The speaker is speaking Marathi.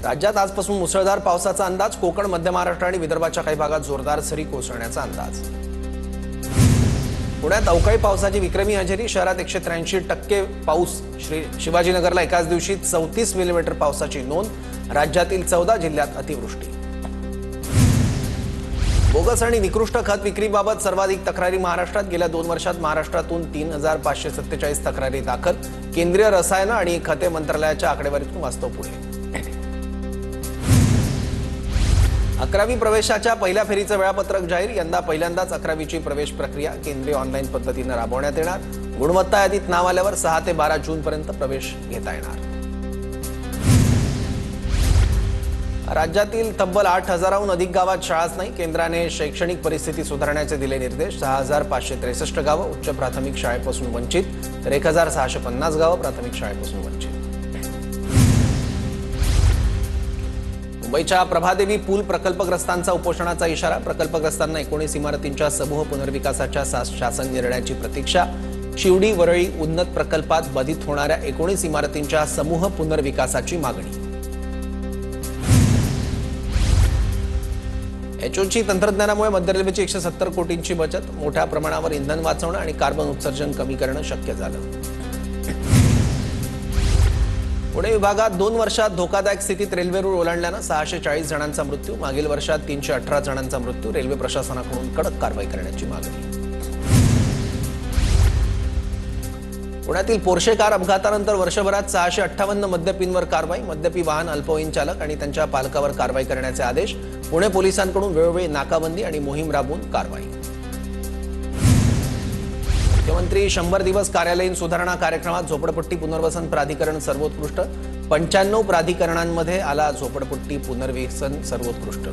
राज्यात आजपासून मुसळधार पावसाचा अंदाज. कोकण, मध्य महाराष्ट्र आणि विदर्भाच्या काही भागात जोरदार सरी कोसळण्याचा अंदाज. पुण्यात अवकाळी पावसाची विक्रमी हजेरी. शहरात 183% पाऊस. शिवाजीनगरला एकाच दिवशी 34 मिलीमीटर पावसाची नोंद. राज्यातील 14 जिल्ह्यात अतिवृष्टी. बोगस आणि निकृष्ट खत विक्रीबाबत सर्वाधिक तक्रारी महाराष्ट्रात. गेल्या 2 वर्षात महाराष्ट्रातून 3547 तक्रारी दाखल. केंद्रीय रसायन आणि खते मंत्रालयाच्या आकडेवारीतून वास्तव पुढे. 11वी प्रवेशाच्या पहिल्या फेरीचं वेळापत्रक जाहीर. यंदा पहिल्यांदाच 11वीची प्रवेश प्रक्रिया केंद्रीय ऑनलाईन पद्धतीने राबवण्यात येणार. गुणवत्ता यादीत नाव आल्यावर 6 ते 12 जूनपर्यंत प्रवेश घेता येणार. राज्यातील तब्बल 8,000हून अधिक गावात शाळाच नाही. केंद्राने शैक्षणिक परिस्थिती सुधारण्याचे दिले निर्देश. 6,563 गावं उच्च प्राथमिक शाळेपासून वंचित, तर 1,650 गावं प्राथमिक शाळेपासून वंचित. मुंबईच्या प्रभादेवी पूल प्रकल्पग्रस्तांचा उपोषणाचा इशारा. प्रकल्पग्रस्तांना 19 इमारतींच्या समूह पुनर्विकासाच्या शासन निर्णयाची प्रतीक्षा. शिवडी वरळी उन्नत प्रकल्पात बाधित होणाऱ्या 19 इमारतींच्या समूह पुनर्विकासाची मागणी. एचओची तंत्रज्ञानामुळे मध्य रेल्वेची 170 कोटींची बचत. मोठ्या प्रमाणावर इंधन वाचवणं आणि कार्बन उत्सर्जन कमी करणं शक्य झालं. पुणे विभागात 2 वर्षात धोकादायक स्थितीत रेल्वे रूळ ओलांडल्यानं 640 जणांचा मृत्यू. मागील वर्षात 318 जणांचा मृत्यू. रेल्वे प्रशासनाकडून कडक कारवाई करण्याची मागणी. पुण्यातील पोर्शे कार अपघातानंतर वर्षभरात 658 मद्यपींवर कारवाई. मद्यपी वाहन अल्पवयीन चालक आणि त्यांच्या पालकावर कारवाई करण्याचे आदेश. पुणे पोलिसांकडून वेळोवेळी नाकाबंदी आणि मोहीम राबवून कारवाई. मुख्यमंत्री 100 दिवस कार्यालयीन सुधारणा कार्यक्रमात झोपडपट्टी पुनर्वसन प्राधिकरण सर्वोत्कृष्ट. 95 प्राधिकरणांमध्ये आला झोपडपट्टी पुनर्वसन सर्वोत्कृष्ट.